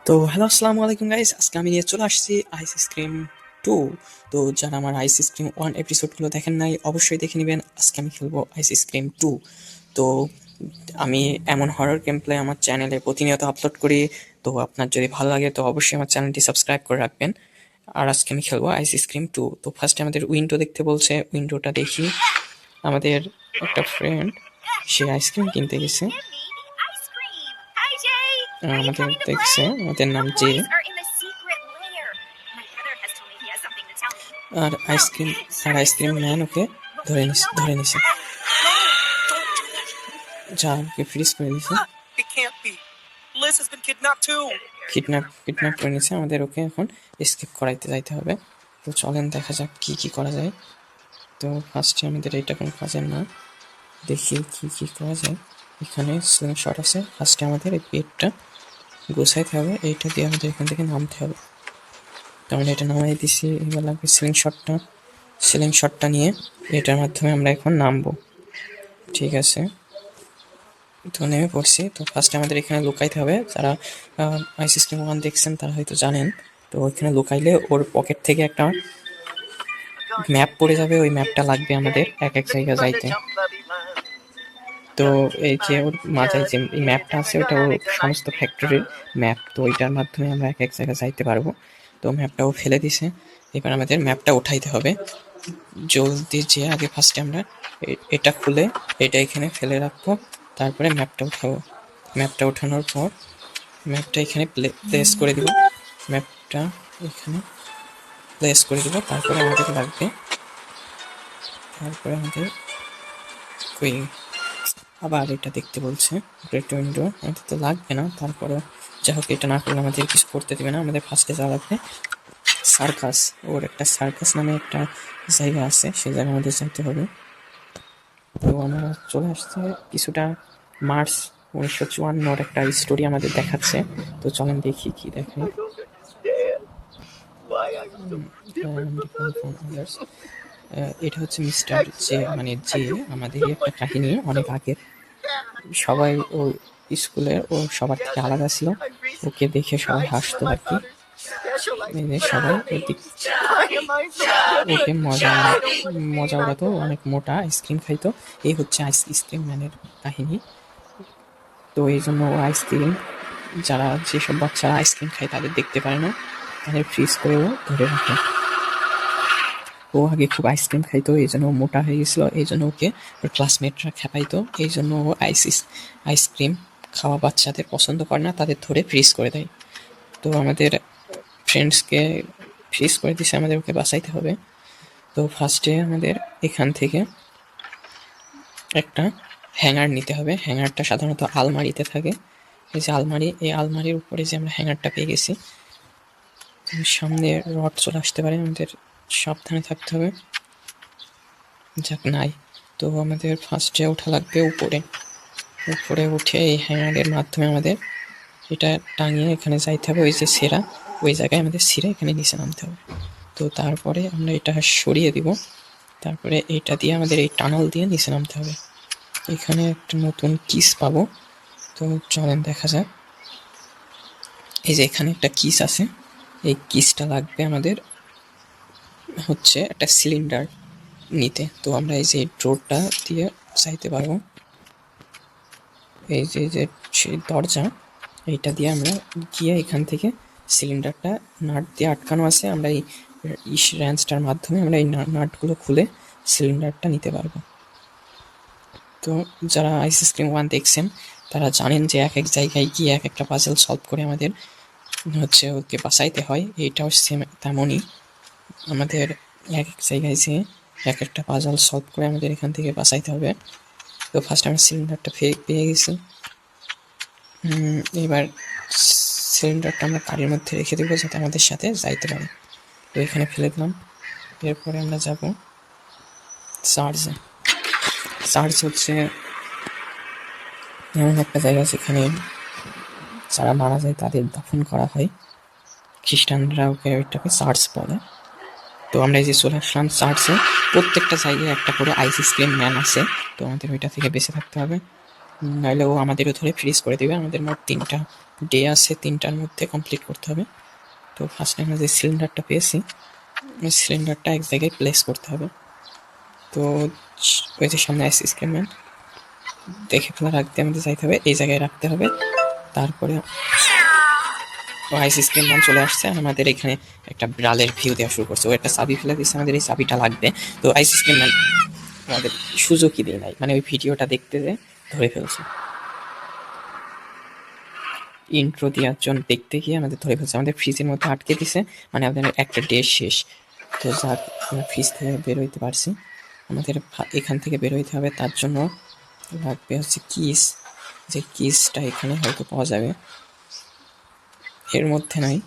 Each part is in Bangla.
তো হ্যালো, আসসালামু আলাইকুম গাইস। আজকে আমি নিয়ে চলে আসছি আইস স্ক্রিম 2। তো যারা আমার আইস স্ক্রিম 1 এপিসোডগুলো দেখেন নাই অবশ্যই দেখে নেবেন। আজকে আমি খেলবো আইস স্ক্রিম 2। তো আমি এমন হরর গেম প্লে আমার চ্যানেলে প্রতিনিয়ত আপলোড করি। তো আপনার যদি ভালো লাগে তো অবশ্যই আমার চ্যানেলটি সাবস্ক্রাইব করে রাখবেন। আর আজকে আমি খেলবো আইস স্ক্রিম 2। তো ফার্স্টে আমাদের উইন্ডো দেখতে বলছে, উইন্ডোটা দেখি। আমাদের একটা ফ্রেন্ড সে আইসক্রিম কিনতে গেছে। আমাদের দেখছে, আমাদের নাম জে। আর আইসক্রিম ম্যান ওকে ধরে নিছে, যা ওকে ফ্রিজ করে দিছে, কিডন্যাপ করে নিছে। আমাদের ওকে এখন এসকেপ করাইতে যাইতে হবে। তো চলেন দেখা যাক কি কি করা যায়। তো ফার্স্টে আমাদের এইটা কোনো কাজের না, দেখি কি কি করা যায়। এখানে স্লিং শট আছে। ফার্স্টে আমাদের এই পেটটা গোছাইতে হবে, এইটা দিয়ে আমাদের এখান থেকে নামতে হবে। তো আমরা এটা নামাই দিছি। এবার লাগবে সিলিং শটটা নিয়ে এটার মাধ্যমে আমরা এখন নামবো। ঠিক আছে, তো নেমে পড়ছি। তো ফার্স্টে আমাদের এখানে লুকাইতে হবে। যারা আইস স্ক্রিম 1 দেখছেন তারা হয়তো জানেন। তো ওইখানে লুকাইলে ওর পকেট থেকে একটা ম্যাপ পড়ে যাবে, ওই ম্যাপটা লাগবে আমাদের এক এক জায়গা যাইতে। তো এই যে ওর মাথায় যে ম্যাপটা আছে ওটা ওর সমস্ত ফ্যাক্টরির ম্যাপ। তো ওইটার মাধ্যমে আমরা এক এক জায়গায় যাইতে পারবো। তো ম্যাপটাও ফেলে দিছে। এবার আমাদের ম্যাপটা উঠাইতে হবে জলদি। যে আগে ফার্স্টে আমরা এটা খুলে এটা এখানে ফেলে রাখবো, তারপরে ম্যাপটা উঠাবো। ম্যাপটা ওঠানোর পর ম্যাপটা এখানে প্লেস করে দিব, ম্যাপটা এখানে প্লেস করে দিব। তারপরে আমাদের লাগবে, ওই আবার এটা দেখতে বলছে গ্রেট উইন্ডো। আমাদের তো লাগবে না, তারপরে যাই হোক এটা না করলে আমাদের কিছু করতে দেবে না। আমাদের ফার্স্টে যাওয়া লাগবে সার্কাস। ওর একটা সার্কাস নামে একটা জায়গা আছে, সেই জায়গায় আমাদের যাইতে হবে। তো আমরা চলে আসছে কিছুটা মার্চ 1954 একটা স্টোরি আমাদের দেখাচ্ছে। তো চলেন দেখি কি দেখে। এটা হচ্ছে মিস্টার জে, মানে জে আমাদেরই একটা কাহিনী অনেক আগের। সবাই ও স্কুলে ও সবার থেকে আলাদা ছিল, ওকে দেখে সবাই হাসতো আর কি। সবাই ওকে মজা ওড়াতো, অনেক মোটা আইসক্রিম খাইতো। এই হচ্ছে আইসক্রিম ম্যানের কাহিনী। তো এই জন্য ও আইসক্রিম, যারা যেসব বাচ্চারা আইসক্রিম খায় তাদের দেখতে পারে না, তাদের ফ্রিজ করে ও ধরে রাখে। ও আগে খুব আইসক্রিম খাইতো, এই জন্য ও মোটা হয়ে গেছিল। এই জন্য ওকে ওর ক্লাসমেটরা খেপাইতো। এই জন্য ও আইসক্রিম খাওয়া বাচ্চাদের পছন্দ করে না, তাদের ধরে ফ্রিজ করে দেয়। তো আমাদের ফ্রেন্ডসকে ফ্রিজ করে দিছে, আমাদের ওকে বাঁচাইতে হবে। তো ফার্স্টে আমাদের এখান থেকে একটা হ্যাঙ্গার নিতে হবে। হ্যাঙ্গারটা সাধারণত আলমারিতে থাকে। এই যে আলমারি, এই আলমারির উপরে যে আমরা হ্যাঙ্গারটা পেয়ে গেছি। সামনে রড চলে আসতে পারে, আমাদের সাবধানে থাকতে হবে। যাক নাই। তো আমাদের ফার্স্টে ওঠা লাগবে উপরে উঠে এই হ্যাঙ্গারের মাধ্যমে আমাদের এটা টাঙিয়ে এখানে যাইতে হবে। ওই যে সেরা, ওই জায়গায় আমাদের ছিঁড়ে এখানে নিচে নামতে হবে। তো তারপরে আমরা এটা সরিয়ে দিব, তারপরে এটা দিয়ে আমাদের এই টানেল দিয়ে নিচে নামতে হবে। এখানে একটা নতুন কিস পাবো। তো চলেন দেখা যাক। এই যে এখানে একটা কিস আছে, এই কিসটা লাগবে আমাদের হচ্ছে একটা সিলিন্ডার নিতে। তো আমরা এই যে ডোরটা দিয়ে যাইতে পারবো। এই যে সেই দরজা, এইটা দিয়ে আমরা গিয়ে এখান থেকে সিলিন্ডারটা নাট দিয়ে আটকানো আছে। আমরা এই র্যাঞ্চটার মাধ্যমে আমরা এই নাটগুলো খুলে সিলিন্ডারটা নিতে পারবো। তো যারা আইস স্ক্রিম 1 দেখছেন তারা জানেন যে এক এক জায়গায় গিয়ে এক একটা পাজল সলভ করে আমাদের হচ্ছে ওকে বাঁচাইতে হয়। এইটাও সেম তেমনই, আমাদের এক এক জায়গায় যেয়ে এক একটা পাজল সলভ করে আমাদের এখান থেকে বাঁচাইতে হবে। তো ফার্স্ট আমরা সিলিন্ডারটা পেয়ে গেছি। এবার সিলিন্ডারটা আমরা গাড়ির মধ্যে রেখে দেবো যাতে আমাদের সাথে যাইতে পারে। তো এখানে ফেলে দিলাম। এরপরে আমরা যাব চার্চ হচ্ছে এমন একটা জায়গা যেখানে যারা মারা যায় তাদের দাফন করা হয়। খ্রিস্টানরা ওইটাকে চার্চ বলে। তো আমরা এই যে চলে আসলাম চার্চে। প্রত্যেকটা জায়গায় একটা করে আইস স্ক্রিম ম্যান আছে, তো আমাদের ওইটা থেকে বেঁচে থাকতে হবে। নাহলে ও আমাদেরও ধরে ফ্রিজ করে দেবে। আমাদের মোট 3টা ডে আছে, 3টার মধ্যে কমপ্লিট করতে হবে। তো ফার্স্টে আমরা যে সিলিন্ডারটা পেয়েছি ওই সিলিন্ডারটা এক জায়গায় প্লেস করতে হবে। তো ওই যে সামনে আইস স্ক্রিম ম্যান, দেখে ফেলার আগে আমাদের যাইতে হবে, এই জায়গায় রাখতে হবে। তারপরে আইস স্ক্রিম ম্যান চলে আসছে আর আমাদের এখানে একটা বিড়ালের ভিউ দেওয়া শুরু করছে। ও একটা চাবি ফেলে দিচ্ছে, আমাদের এই চাবিটা লাগবে। তো আইস স্ক্রিম ম্যান আমাদের সুযোগই দেয় নাই, মানে ওই ভিডিওটা দেখতে যে ধরে ফেলছে, ইন্ট্রো দেওয়ার জন্য দেখতে গিয়ে আমাদের ধরে ফেলছে, আমাদের ফ্রিজের মধ্যে আটকে দিছে, মানে আমাদের একটা ডে শেষ। তো যাক, আমরা ফ্রিজ থেকে বের হইতে পারছি। আমাদের এখান থেকে বের হইতে হবে, তার জন্য লাগবে হচ্ছে কিস। যে কিসটা এখানে হয়তো পাওয়া যাবে, এর মধ্যে নাই।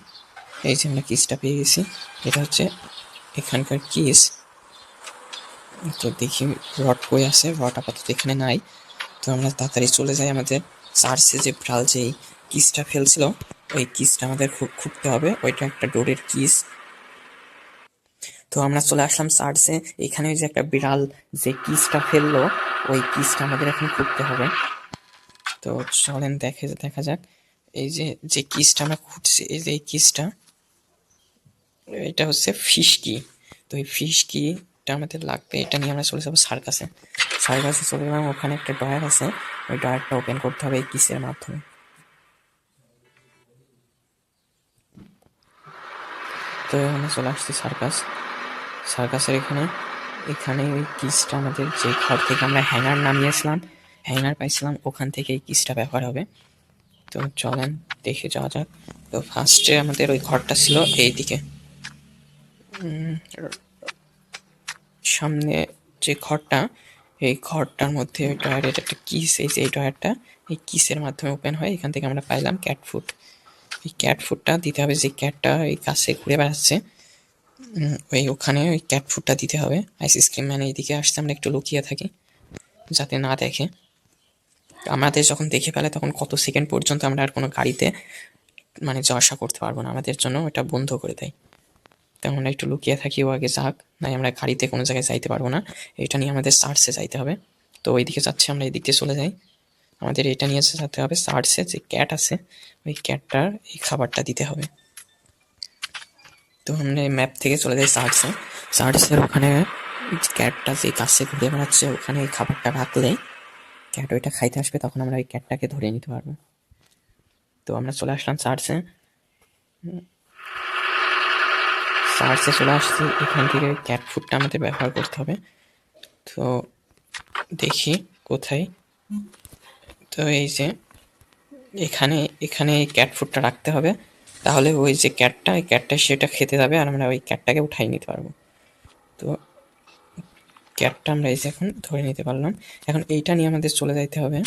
এই যে আমরা কিসটা পেয়ে গেছি, এটা হচ্ছে এখানকার কিস। তো দেখি রড কই আছে, রড আপাতত এখানে নাই। তো আমরা তাড়াতাড়ি চলে যাই আমাদের চার্চে, যে বিড়াল যেই কিসটা ফেলছিল ওই কিসটা আমাদের খুঁজতে হবে, ওইটা একটা ডোরের কিস। তো আমরা চলে আসলাম চার্চে, এখানে ওই যে একটা বিড়াল যে কিসটা ফেললো ওই কিসটা আমাদের এখন খুঁজতে হবে। তো চলেন দেখা যাক। এই যে যে কিসটা আমরা খুঁজছি, এই যে এই কিসটা, এটা হচ্ছে ফিশ কি। তো এই ফিশ কিটা আমাদের লাগবে, এটা নিয়ে আমরা চলে যাবো সার্কাসে। সার্কাসে চলে গেলাম, ওখানে একটা ডয়ার আছে, ওই ডয়ারটা ওপেন করতে হবে এই কিসের মাধ্যমে। তো এখানে চলে আসছি সার্কাসের এখানে। এখানে ওই কিসটা আমাদের যে ঘর থেকে আমরা হ্যাঙ্গার নামিয়েছিলাম, হ্যাঙ্গার পাইছিলাম, ওখান থেকে এই কিসটা ব্যবহার হবে। তো চলেন দেখে যাওয়া যাক। তো ফার্স্টে আমাদের ওই ঘরটা ছিল এইদিকে, সামনে যে ঘরটা, এই ঘরটার মধ্যে ওই ডয়ারের একটা কিস, এই যে এই ডয়ারটা, এই কিসের মাধ্যমে ওপেন হয়। এখান থেকে আমরা পাইলাম ক্যাট ফুড। এই ক্যাট ফুডটা দিতে হবে, যে ক্যাটটা এই কাছে ঘুরে বেড়াচ্ছে ওই ওখানে ওই ক্যাট ফুডটা দিতে হবে। আইস ক্রিম ম্যান এইদিকে আসছে, আমরা একটু লুকিয়ে থাকি যাতে না দেখে। আমাদের যখন দেখে ফেলে তখন কত সেকেন্ড পর্যন্ত আমরা আর কোনো গাড়িতে মানে যাওয়া আসা করতে পারবো না, আমাদের জন্য ওটা বন্ধ করে দেয়। তো আমরা একটু লুকিয়ে থাকি, ও আগে যাক, নাই আমরা গাড়িতে কোনো জায়গায় যাইতে পারবো না। এটা নিয়ে আমাদের চার্চে যাইতে হবে। তো ওইদিকে যাচ্ছি, আমরা এই দিক দিয়ে চলে যাই। আমাদের এটা নিয়ে যেতে হবে চার্চে, যে ক্যাট আছে ওই ক্যাটটার এই খাবারটা দিতে হবে। তো আমরা ম্যাপ থেকে চলে যাই চার্চে। চার্চের ওখানে ক্যাটটা যে কাছে ঘুরে বেড়াচ্ছে, ওখানে এই খাবারটা রাখলে ক্যাট ওইটা খাইতে আসবে, তখন আমরা ওই ক্যাটটাকে ধরে নিতে পারবো। তো আমরা চলে আসলাম চার্চে, চলে আসছি। এখান থেকে ক্যাট ফুডটা আমাদের ব্যবহার করতে হবে। তো দেখি কোথায়। তো এই যে এখানে এখানে এই ক্যাট ফুডটা রাখতে হবে, তাহলে ওই যে ক্যাটটা, এই ক্যাটটা সেটা খেতে যাবে আর আমরা ওই ক্যাটটাকে উঠাই নিতে পারবো। তো ক্যাটটা আমরা এই যে এখন ধরে নিতে পারলাম। এখন এইটা নিয়ে আমাদের চলে যাইতে হবে,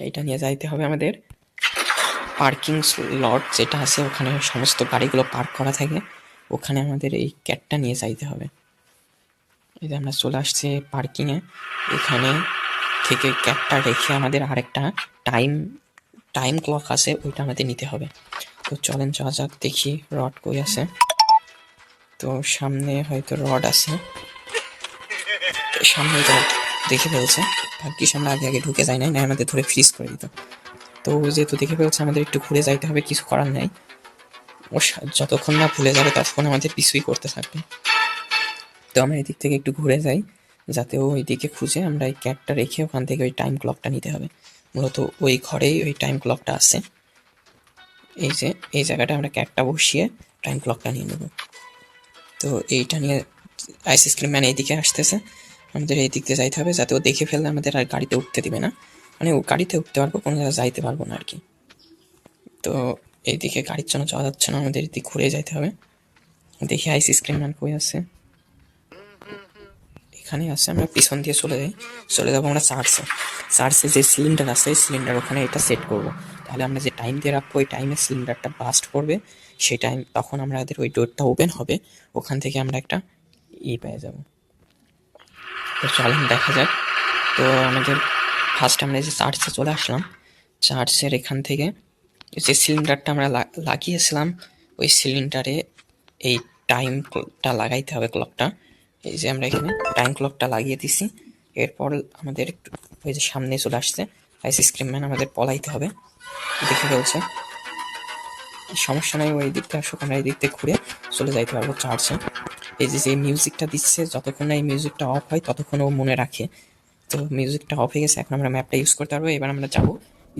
এইটা নিয়ে যাইতে হবে আমাদের পার্কিং লট যেটা আছে, ওখানে সমস্ত গাড়িগুলো পার্ক করা থাকে, ওখানে আমাদের এই ক্যাটটা নিয়ে যাইতে হবে। এই যে আমরা চলে আসছি পার্কিংয়ে, এখানে থেকে ক্যাটটা রেখে আমাদের আরেকটা টাইম টাইম ক্লক আছে, ওইটা আমাদের নিতে হবে। তো চলেন যাওয়া যাক, দেখি রড কই আছে। তো সামনে হয়তো রড আছে, সামনে রড দেখে ফেলছে। ভাগ্যিস আমরা আগে ঢুকে যাই নাই, না আমাদের ধরে ফ্রিজ করে দিত। তো যেহেতু দেখে ফেলছে, আমাদের একটু ঘুরে যাইতে হবে, কিছু করার নাই। ও যতক্ষণ না ভুলে যাবে ততক্ষণ আমাদের পিছুই করতে থাকবে। তো আমরা এদিক থেকে একটু ঘুরে যাই, যাতে ও ওইদিকে খুঁজে আমরা এই ক্যাটটা রেখে ওখান থেকে ওই টাইম ক্লকটা নিতে হবে। মূলত ওই ঘরেই ওই টাইম ক্লকটা আছে, এই যে এই জায়গাটা আমরা ক্যাটটা বসিয়ে টাইম ক্লকটা নিয়ে নেব। তো এইটা নিয়ে আইস ক্রিম ম্যান এইদিকে আসতেছে, আমাদের এই দিক দিয়ে যাইতে হবে, যাতে ও দেখে ফেললে আমাদের আর গাড়িতে উঠতে দিবে না। মানে ও গাড়িতে উঠতে পারবো, কোনো জায়গায় যাইতে পারবো না আর কি। তো এইদিকে গাড়ির জন্য যাওয়া যাচ্ছে না, আমাদের এদিক ঘুরে যাইতে হবে। দেখি আইস ক্রিম ম্যান কই আছে, এখানে আছে। আমরা পিছন দিয়ে চলে যাবো আমরা চার্চে যে সিলিন্ডার আছে, সিলিন্ডার ওখানে এটা সেট করব। তাহলে আমরা যে টাইম দিয়ে রাখবো ওই টাইমে সিলিন্ডারটা বাস্ট করবে, সেই টাইম তখন আমাদের ওই ডোরটা ওপেন হবে, ওখান থেকে আমরা একটা পেয়ে যাব। তো চলেন দেখা যাক। তো আমাদের ফার্স্ট আমরা যে চার্চে চলে আসলাম, চার্চের এখান থেকে যে সিলিন্ডারটা আমরা লাগিয়েছিলাম ওই সিলিন্ডারে এই টাইমটা লাগাইতে হবে, ক্লকটা। এই যে আমরা এখানে টাইম ক্লকটা লাগিয়ে দিছি। এরপর আমাদের একটু ওই যে সামনে চলে আসছে আইসক্রিম ম্যান, আমাদের পলাইতে হবে, দেখে ফেলছে। সমস্যা নাই, ওই দিকটা আসুক, আমরা এই দিক থেকে ঘুরে চলে যাইতে পারবো চার্চে। এই যে যে মিউজিকটা দিচ্ছে, যতক্ষণ না এই মিউজিকটা অফ হয় ততক্ষণ ও মনে রাখে। তো মিউজিকটা অফ হয়ে গেছে, এখন আমরা ম্যাপটা ইউজ করতে পারবো। এবার আমরা যাবো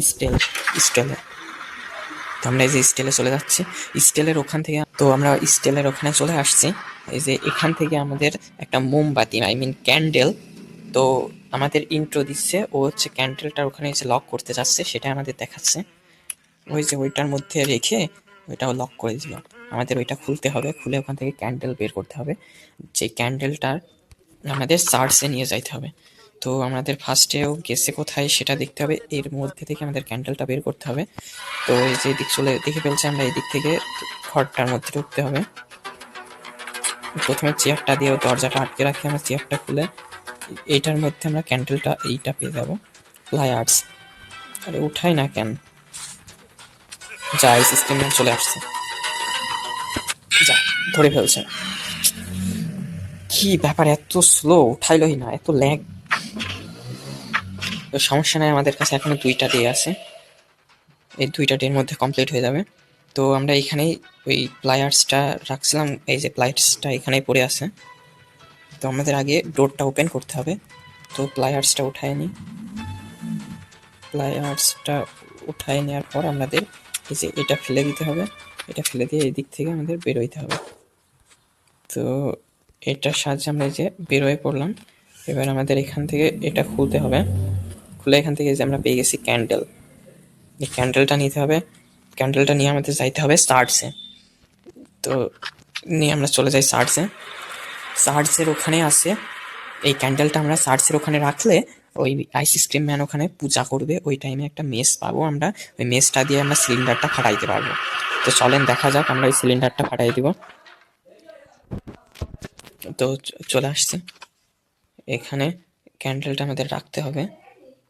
স্টেলে। তো আমরা এই যে স্টেলে চলে যাচ্ছি, স্টেলের ওখান থেকে, তো আমরা স্টেলের ওখানে চলে আসছি। এই যে এখান থেকে আমাদের একটা মোমবাতি, আই মিন ক্যান্ডেল, তো আমাদের ইন্ট্রো দিচ্ছে, ও হচ্ছে ক্যান্ডেলটার ওখানে এসে লক করতে যাচ্ছে, সেটা আমাদের দেখাচ্ছে। ওই যে ওইটার মধ্যে রেখে ওইটাও লক করে দিল, আমাদের ওইটা খুলতে হবে, খুলে ওখান থেকে ক্যান্ডেল বের করতে হবে, যে ক্যান্ডেলটার আমাদের চার্চে নিয়ে যাইতে হবে। তো আমাদের ফার্স্টেও গেছে কোথায় সেটা দেখতে হবে, এর মধ্যে থেকে আমাদের ক্যান্ডেলটা বের করতে হবে। তো এই যে দিক চলে দেখে ফেলছে, আমরা এই দিক থেকে ঘরটার মধ্যে ঢুকতে হবে। প্রথমে চেয়ারটা দিয়ে দরজাটা আটকে রাখি, আমরা চেয়ারটা খুলে এইটার মধ্যে আমরা ক্যান্ডেলটা এইটা পেয়ে যাবো, প্লায়ার্স। আরে উঠাই না কেন, যা আইস স্ক্রিমে চলে আসছে, যা ধরে ফেলছে। কি ব্যাপার, এত স্লো, উঠাইলই না, এত ল্যাগ। তো সমস্যা নাই, আমাদের কাছে এখনো 2টা ডে আছে, এই 2টা ডের মধ্যে কমপ্লিট হয়ে যাবে। তো আমরা এখানেই ওই প্লায়ার্সটা রাখছিলাম, এই যে প্লায়ার্সটা এখানেই পড়ে আছে। তো আমাদের আগে ডোরটা ওপেন করতে হবে, তো প্লায়ার্সটা উঠায় নিই। প্লায়ার্সটা উঠায় নেওয়ার পর আমাদের এই যে এটা ফেলে দিতে হবে, এটা ফেলে দিয়ে এই দিক থেকে আমাদের বেরোইতে হবে। তো এটার সাহায্যে আমরা এই যে বেরোয় পড়লাম। এবার আমাদের এখান থেকে এটা খুলতে হবে, খুলে এখান থেকে যে আমরা পেয়ে গেছি ক্যান্ডেল, এই ক্যান্ডেলটা নিতে হবে, ক্যান্ডেলটা নিয়ে আমাদের যাইতে হবে চার্চে। তো নিয়ে আমরা চলে যাই চার্চে, চার্চের ওখানে আছে এই ক্যান্ডেলটা, আমরা চার্চের ওখানে রাখলে ওই আইসক্রিম ম্যান ওখানে পূজা করবে, ওই টাইমে একটা মেস পাবো আমরা, ওই মেসটা দিয়ে আমরা সিলিন্ডারটা ফাটাইতে পারবো। তো চলেন দেখা যাক, আমরা ওই সিলিন্ডারটা ফাটাই দিব। তো চলে আসছে, এখানে ক্যান্ডেলটা আমাদের রাখতে হবে।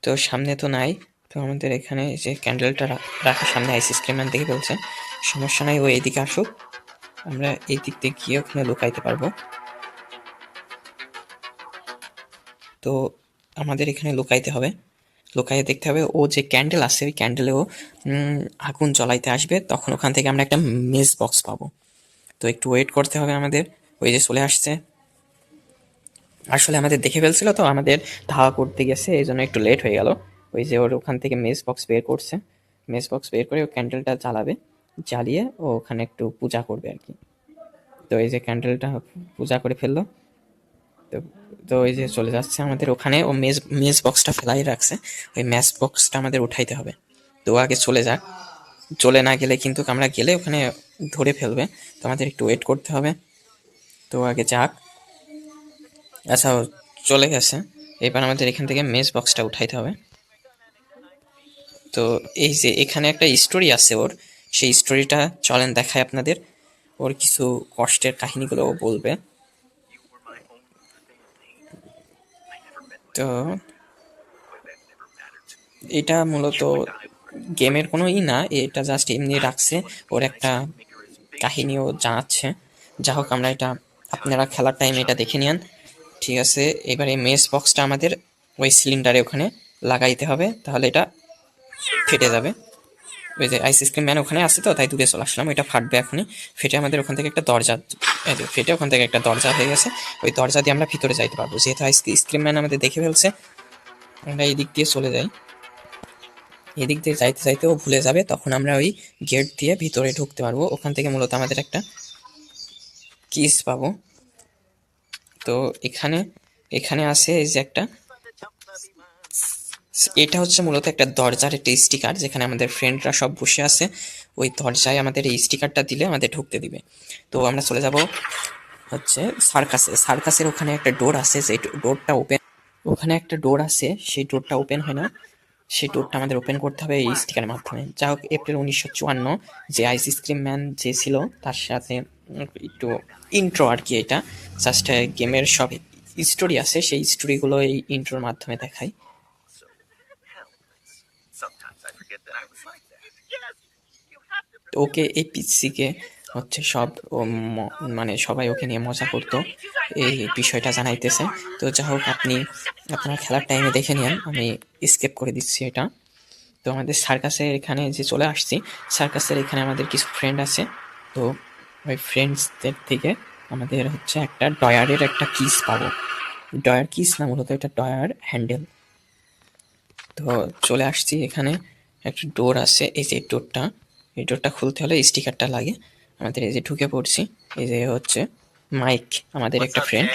তো সামনে তো নাই, তো আমাদের এখানে যে ক্যান্ডেলটা রাখার সামনে আইসক্রিম ম্যান দেখে ফেলছে, সমস্যা নাই, ও এইদিকে আসুক, আমরা এই দিক দিয়ে গিয়ে ওখানে লুকাইতে পারবো। তো আমাদের এখানে লুকাইতে হবে, লুকাইয়ে দেখতে হবে ও যে ক্যান্ডেল আছে ওই ক্যান্ডেলেও আগুন জ্বলাইতে আসবে, তখন ওখান থেকে আমরা একটা মেস বক্স পাবো। তো একটু ওয়েট করতে হবে আমাদের। ওই যে চলে আসছে, আসলে আমাদের দেখে ফেলছিল, তো আমাদের ধাওয়া করতে গেছে, এই জন্য একটু লেট হয়ে গেল। ওই যে ওর ওখান থেকে মেস বক্স বের করছে, মেস বক্স বের করে ও ক্যান্ডেলটা জ্বালাবে, জ্বালিয়ে ও ওখানে একটু পূজা করবে আর কি। তো এই যে ক্যান্ডেলটা পূজা করে ফেললো, তো তো ওই যে চলে যাচ্ছে আমাদের ওখানে, ও মেস মেস বক্সটা ফেলাই রাখছে, ওই মেস বক্সটা আমাদের উঠাইতে হবে। তো ও আগে চলে যাক, চলে না গেলে কিন্তু আমরা গেলে ওখানে ধরে ফেলবে, তো আমাদের একটু ওয়েট করতে হবে। তো আগে যাক, আচ্ছা ও চলে গেছে, এবার আমাদের এখান থেকে মেস বক্সটা উঠাইতে হবে। তো এই যে এখানে একটা স্টোরি আছে ওর, সেই স্টোরিটা চলেন দেখায় আপনাদের, ওর কিছু কষ্টের কাহিনীগুলো ও বলবে। তো এটা মূলত গেমের কোনো না, এটা জাস্ট এমনি রাখছে, ওর একটা কাহিনীও জানাচ্ছে। যা হোক, আমরা এটা আপনারা খেলার টাইমে এটা দেখে নিন, ঠিক আছে। এবারে মেস বক্সটা আমাদের ওই সিলিন্ডারে ওখানে লাগাইতে হবে, তাহলে এটা ফেটে যাবে। ওই যে আইসক্রিম ম্যান ওখানে আছে, তো তাই দূরে চলে আসলাম, এটা ফাটবে এখনই, ফেটে আমাদের ওখান থেকে একটা দরজা, ফেটে ওখান থেকে একটা দরজা হয়ে গেছে, ওই দরজা দিয়ে আমরা ভিতরে যাইতে পারবো। যেহেতু আইসক্রিম ম্যান আমাদের দেখে ফেলছে, আমরা এই দিক দিয়ে চলে যাই, এদিক দিয়ে যাইতে যাইতে ও ভুলে যাবে, তখন আমরা ওই গেট দিয়ে ভিতরে ঢুকতে পারবো, ওখান থেকে মূলত আমাদের একটা কিস পাবো। তো এখানে এখানে আছে এই যে একটা, এটা হচ্ছে মূলত একটা দরজার একটা স্টিকার, যেখানে আমাদের ফ্রেন্ডরা সব বসে আছে, ওই দরজায় আমাদের এই স্টিকারটা দিলে আমাদের ঢুকতে দিবে। তো আমরা চলে যাব হচ্ছে সার্কাসে, সার্কাসের ওখানে একটা ডোর আছে, যে ডোরটা ওপেন, ওখানে একটা ডোর আছে, সেই ডোরটা ওপেন হয় না, সেই ডোরটা আমাদের ওপেন করতে হবে এই স্টিকারের মাধ্যমে। যা হোক, এপ্রিল 1954 যে আইসক্রিম ম্যান যে ছিল তার সাথে একটু ইন্ট্রো আর কি, এটা জাস্ট গেমের সব স্টোরি আছে, সেই স্টোরিগুলো এই ইন্ট্রোর মাধ্যমে দেখায়। ওকে এই পিসিকে হচ্ছে সব মানে সবাই ওকে নিয়ে মজা করতো, এই বিষয়টা জানাইতেছে। তো যা হোক, আপনি আপনার খেলার টাইমে দেখে নিন, আমি স্কিপ করে দিচ্ছি এটা। তো আমাদের সার্কাসের এখানে যে চলে আসছি, সার্কাসের এখানে আমাদের কিছু ফ্রেন্ড আছে। তো ওই ফ্রেন্ডসদের থেকে আমাদের হচ্ছে একটা ডয়ারের একটা কিস পাবো। ডয়ার কিস না, মূলত এটা ডয়ার হ্যান্ডেল। তো চলে আসছি, এখানে একটা ডোর আছে, এই যে ডোরটা, এই ডোরটা খুলতে হলে স্টিকারটা লাগে। আমাদের এই যে ঢুকে পড়ছি, এই যে হচ্ছে মাইক, আমাদের একটা ফ্রেন্ড,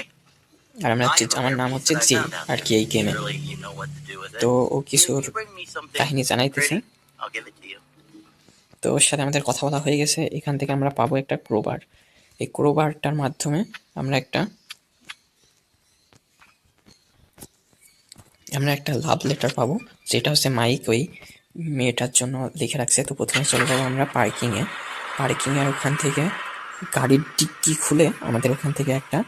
আর আমরা হচ্ছে, আমার নাম হচ্ছে জে আর কি এই গেমে। তো ও কিছুর কাহিনী জানাইতেছে, তো ওর সাথে আমাদের কথা বলা হয়ে গেছে। এখান থেকে আমরা পাবো একটা ক্রোবার, এই ক্রোবারটার মাধ্যমে আমরা একটা লাভ লেটার পাবো, যেটা হচ্ছে মাইক ওই মেয়েটার জন্য লিখে রাখছে। তো প্রথমে চলে যাবো আমরা পার্কিংয়ে। পার্কিংয়ের ওখান থেকে গাড়ির ডিক্কি খুলে আমাদের ওখান থেকে একটা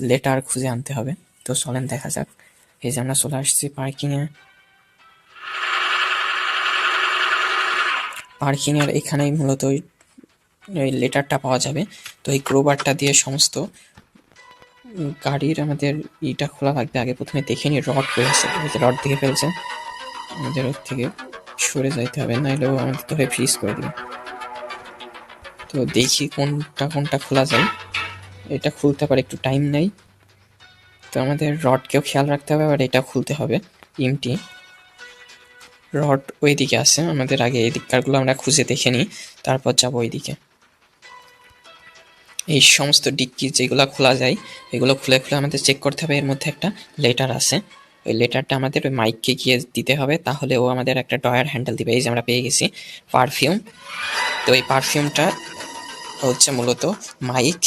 লেটার খুঁজে আনতে হবে। তো চলেন দেখা যাক। এই যে আমরা চলে আসছি পার্কিংয়ে। পার্কিংয়ের এখানেই মূলত ওই লেটারটা পাওয়া যাবে। তো এই ক্রোবারটা দিয়ে সমস্ত গাড়ির আমাদের ইটা খোলা লাগবে। আগে প্রথমে দেখে নিই রড হয়ে আছে, রড দেখে ফেলছে, আমাদের ওর থেকে সরে যাইতে হবে, নাহলেও আমাদের ধরে ফ্রিজ করে দেবে। তো দেখি কোনটা কোনটা খোলা যায়, এটা খুলতে পারে, একটু টাইম নেই। তো আমাদের রডকেও খেয়াল রাখতে হবে, আর এটা খুলতে হবে। ইমটি রড ওইদিকে আছে, আমাদের আগে এই দিককারগুলো আমরা খুঁজে দেখে নিই, তারপর যাবো ওইদিকে। এই সমস্ত ডিক্কি যেগুলো খোলা যায়, এগুলো খুলে খুলে আমাদের চেক করতে হবে, এর মধ্যে একটা লেটার আছে। ওই লেটারটা আমাদের ওই মাইককে গিয়ে দিতে হবে, তাহলে ও আমাদের একটা ডয়ার হ্যান্ডেল দিবে। এই যে আমরা পেয়ে গেছি পারফিউম। তো এই পারফিউমটা হচ্ছে মূলত মাইক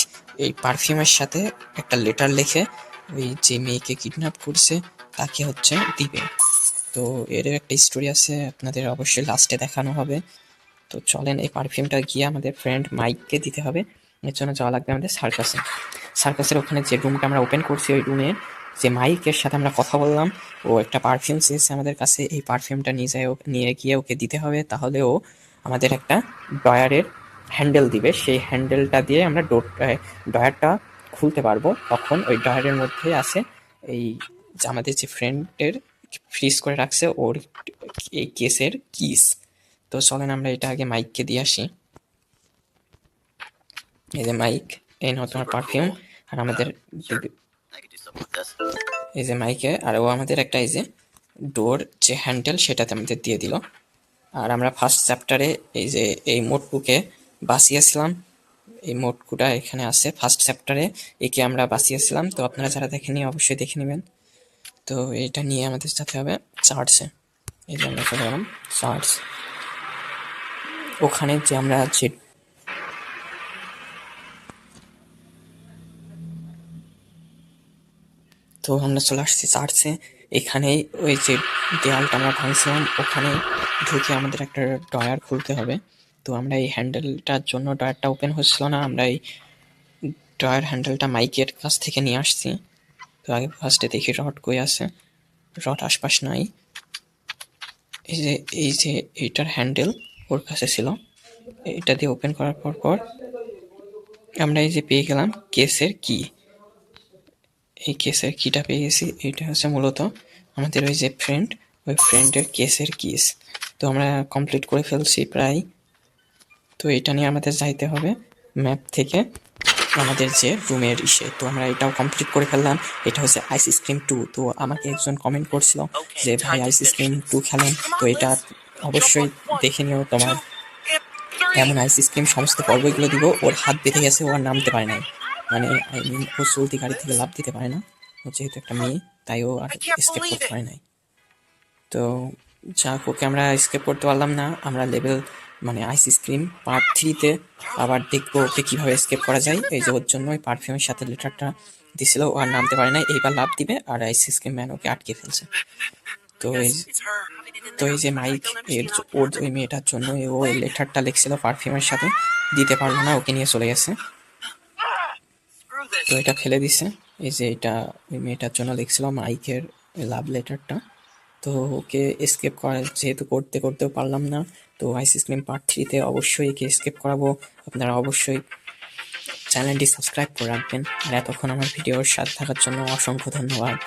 এই পারফিউমের সাথে একটা লেটার লিখে ওই যে মেয়েকে কিডন্যাপ করছে তাকে হচ্ছে দিবে। তো এর একটা স্টোরি আছে, আপনাদের অবশ্যই লাস্টে দেখানো হবে। তো চলেন, এই পারফিউমটা গিয়ে আমাদের ফ্রেন্ড মাইককে দিতে হবে। এর জন্য যাওয়া লাগবে আমাদের সার্কাসে। সার্কাসের ওখানে যে রুমটা আমরা ওপেন করছি, ওই রুমে যে মাইকের সাথে আমরা কথা বললাম, ও একটা পারফিউম চেয়েছে আমাদের কাছে। এই পারফিউমটা নিয়ে গিয়ে ওকে দিতে হবে, তাহলে ও আমাদের একটা ডয়ারের হ্যান্ডেল দিবে। সেই হ্যান্ডেলটা দিয়ে আমরা ডয়ারটা খুলতে পারবো। তখন ওই ডয়ারের মধ্যে আছে এই যে আমাদের যে ফ্রেন্ডের ফ্রিজ করে রাখছে ওর এই কেসের কিস। তো চলেন আমরা এটা আগে মাইককে দিয়ে আসি। এই যে মাইক, এই নাও তোমার পারফিউম। আর আমাদের এই যে মাইকে, আর ও আমাদের একটা এই যে ডোর যে হ্যান্ডেল সেটাতে আমাদের দিয়ে দিল। আর আমরা ফার্স্ট চ্যাপ্টারে এই যে এই মোটকুকে বাঁচিয়েছিলাম, এই মোটকুটা এখানে আছে ফার্স্ট চ্যাপ্টারে, একে আমরা বাঁচিয়েছিলাম। তো আপনারা যারা দেখেনি অবশ্যই দেখে নেবেন। তো এটা নিয়ে আমাদের যেতে হবে চার্চে। এই যে আমরা চলে গেলাম চার্চ। ওখানে যে আমরা যে তো আমরা চলে আসছি চার্চে। এখানেই ওই যে দেয়ালটা আমরা ভাঙছিলাম, ওখানে ঢুকে আমাদের একটা ড্রয়ার খুলতে হবে। তো আমরা এই হ্যান্ডেলটার জন্য ড্রয়ারটা ওপেন হচ্ছিল না, আমরা এই ড্রয়ার হ্যান্ডেলটা মাইকের কাছ থেকে নিয়ে আসছি। তো আগে ফার্স্টে দেখি রড কই আছে, রড আশপাশ নাই। এই যে এইটার হ্যান্ডেল ওর কাছে ছিল, এটা দিয়ে ওপেন করার পর আমরা এই যে পেয়ে গেলাম কেসের কি। এই কেসের কিটা পেয়ে গেছি, এইটা হচ্ছে মূলত আমাদের ওই যে ফ্রেন্ড, ওই ফ্রেন্ডের কেসের কিস। তো আমরা কমপ্লিট করে ফেলছি প্রায়। তো এটা নিয়ে আমাদের যাইতে হবে ম্যাপ থেকে আমাদের যে রুমের ইসে। তো আমরা এটাও কমপ্লিট করে ফেললাম। এটা হচ্ছে আইসক্রিম 2। তো আমাকে একজন কমেন্ট করছিল যে ভাই আইসক্রিম 2 খেলেন, তো এটা অবশ্যই দেখে নিও। তোমার এমন আইসক্রিম সমস্ত পর্বগুলো দিব, ওর হাত বেঁধে গেছে, ও আর নামতে পারে নাই, মানে আই মিন ও চলতি গাড়ি থেকে লাফ দিতে পারে না, ও যেহেতু একটা মেয়ে তাই ও আর স্কেপ করতে পারে নাই। তো যাক, ওকে আমরা স্কেপ করতে পারলাম না। আমরা লেভেল মানে আইসক্রিম পার্ট 3-তে আবার দেখবো ওকে কিভাবে স্কেপ করা যায়। এই যে ওর জন্য ওই পারফিউমের সাথে লেটারটা দিছিল, ও আর নামতে পারে নাই, এইবার লাফ দিবে আর আইসক্রিম ম্যান ওকে আটকে ফেলছে। তো এই যে মাইক ওর ওই মেয়েটার জন্য ও লেটারটা লিখছিল পারফিউমের সাথে, দিতে পারলো না, ওকে নিয়ে চলে গেছে। তো এটা ফেলে দিছে। এই যে এটা ওই মেয়েটার জন্য লিখছিল মাইকের লাভ লেটারটা, তো ওকে এসকেপ করা যেহেতু করতেও পারলাম না, তো আইস স্ক্রিম পার্ট 3-তে অবশ্যই একে এসকেপ করাবো। আপনারা অবশ্যই চ্যানেলটি সাবস্ক্রাইব করে রাখবেন। আর এতক্ষণ আমার ভিডিওর সাথে থাকার জন্য অসংখ্য ধন্যবাদ।